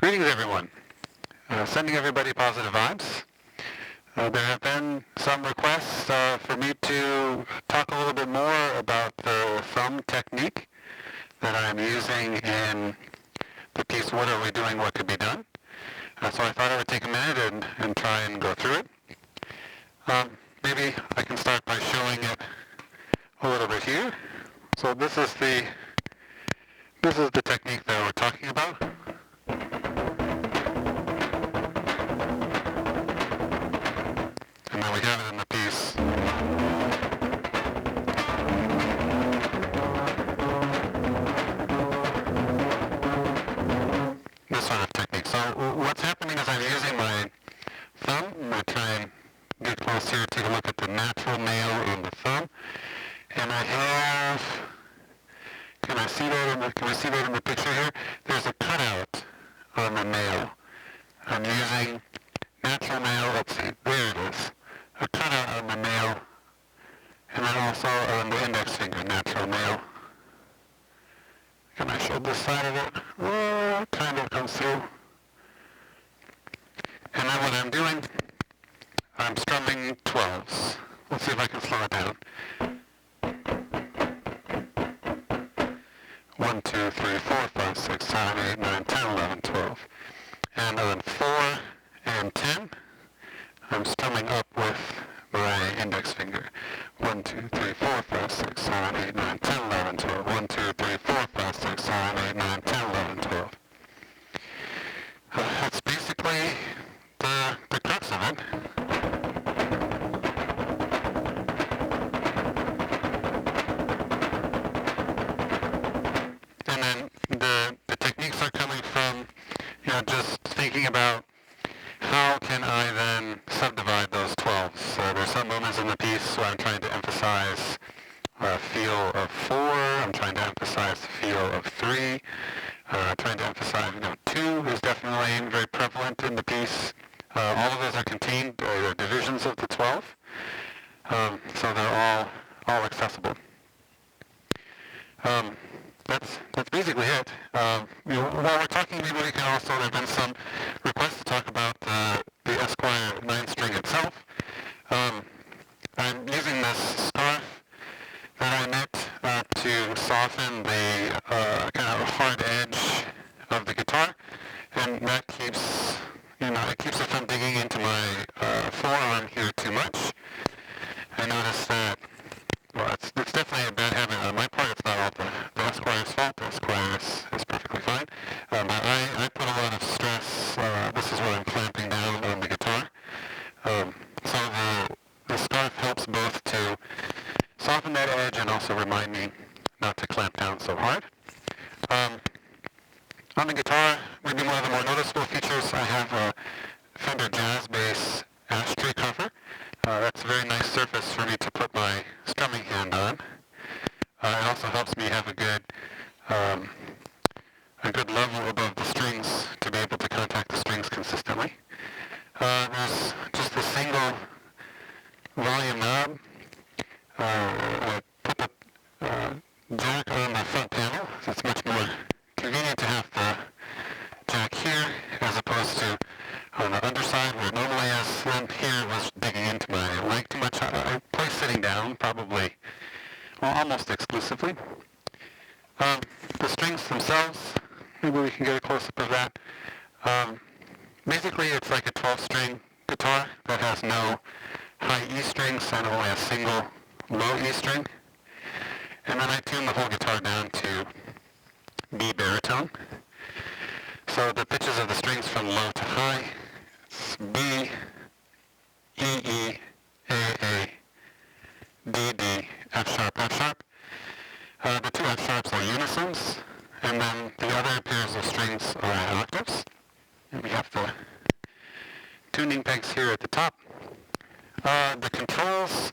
Greetings, everyone. Sending everybody positive vibes. There have been some requests for me to talk a little bit more about the thumb technique that I'm using in the piece What Are We Doing, What Could Be Done? So I thought I would take a minute and try and go through it. Maybe I can start by showing it a little bit here. So this is the technique that we're talking about. And then we have it in the piece. This sort of technique. So what's happening is I'm using my thumb. I'm going to try and get close here, take a look at the natural nail on the thumb. And I have, can we see that in the picture here? There's a cutout on the nail. I'm using natural nail, let's see, there it is. A cutout on the nail, and then also on the index finger, natural nail. Can I show this side of it? Oh, kind of comes through. And then what I'm doing, I'm strumming 12s. Let's see if I can slow it down. 1, 2, 3, 4, 5, 6, 7, 8, 9, 10, 11, 12. And then 4 and 10, I'm strumming up with my index finger. 1, 2, 3, 4, 5, 6, 7, 8, 9, 10, 11, 12. 1, 2, 3, 4, 5, 6, 7, 8, 9, 10, 11, 12. That's basically the crux of it. And then the techniques are coming from, just thinking about how can I then subdivide those 12s? There's some moments in the piece where I'm trying to emphasize a feel of 4. I'm trying to emphasize the feel of 3. Trying to emphasize, 2 is definitely very prevalent in the piece. All of those are contained, they're divisions of the 12. So they're all accessible. That's basically it. While we're talking, maybe we can also, there have been some requests to talk about the Esquire 9-string itself. I'm using this scarf that I knit to soften the kind of hard edge of the guitar, and that keeps, it keeps it from digging into my forearm here too much. I noticed that, well, it's definitely a bad habit on my part. It's not all the Esquire's fault. The Esquire is perfectly fine. But I put a lot of stress. This is where I'm clamping down on the guitar. So the scarf helps both to soften that edge and also remind me not to clamp down so hard. On the guitar, maybe one of the more noticeable features, I have a Fender Jazz Bass ashtray cover. That's a very nice surface for me to put my strumming hand on. It also helps me have a good level above the strings to be able to contact the strings consistently. There's just a single volume knob. I put the jack on the front panel, so it's much more convenient to have the jack here as opposed to on the underside where it normally is. Then here it was digging into my leg too much. I play sitting down probably, well, almost exclusively. The strings themselves, maybe we can get a close-up of that. Basically, it's like a 12-string guitar that has no high E strings and only a single low E string. And then I tune the whole guitar down to B baritone. So the pitches of the strings from low to high, it's B, E, E, A, D, D, F sharp, F sharp. The two F sharps are unisons, and then the other pairs of strings are octaves. And we have the tuning pegs here at the top. The controls,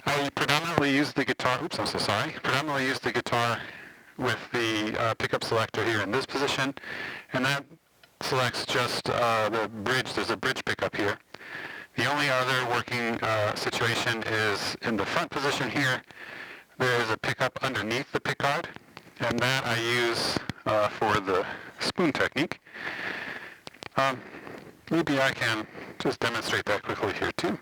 I predominantly use the guitar, predominantly use the guitar with the pickup selector here in this position, and that selects just the bridge. There's a bridge pickup here. The only other working situation is in the front position here. There's a pickup underneath the pickguard, and that I use for the spoon technique. Maybe I can just demonstrate that quickly here too.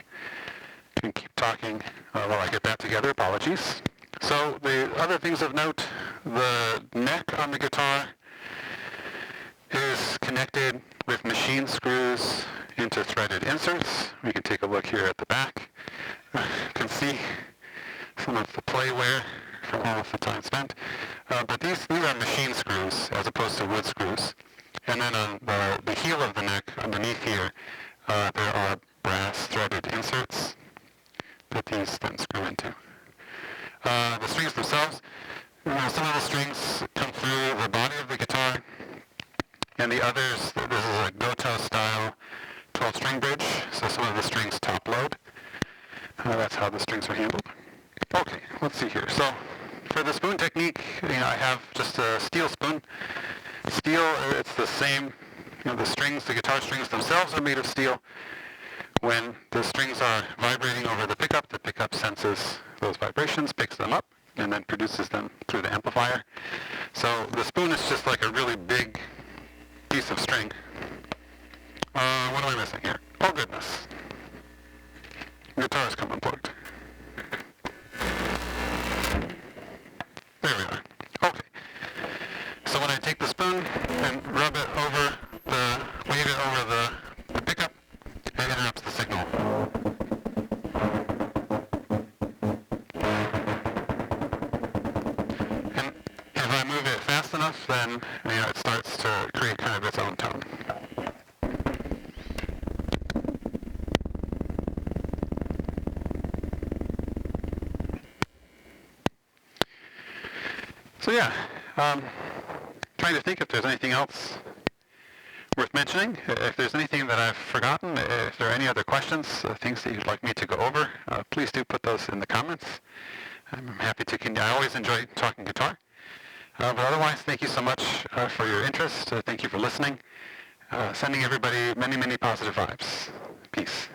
I can keep talking while I get that together. Apologies. So the other things of note, the neck on the guitar is connected with machine screws into threaded inserts. We can take a look here at the back. You can see some of the play wear from all of the time spent. But these are machine screws as opposed to wood screws. And then on the heel of the neck, underneath here, there are brass threaded inserts that these then screw into. The strings themselves, some of the strings come through the body of the guitar, and the others, this is a Goto style 12-string bridge, so some of the strings top load. That's how the strings are handled. Okay, let's see here. So for the spoon technique, I have just a steel spoon. Steel, it's the same, the strings, the guitar strings themselves are made of steel. When the strings are vibrating over the pickup senses those vibrations, picks them up, and then produces them through the amplifier. So the spoon is just like a really big piece of string. What am I missing here? Oh goodness. Guitars come unplugged. There we are. Okay. So when I take the spoon and rub it over wave it over the pickup, it interrupts the signal. And if I move it fast enough, then it starts to create kind of its own tone. So yeah, trying to think if there's anything else worth mentioning. If there's anything that I've forgotten, if there are any other questions, things that you'd like me to go over, please do put those in the comments. I'm happy to continue. I always enjoy talking guitar. But otherwise, thank you so much for your interest. Thank you for listening. Sending everybody many, many positive vibes. Peace.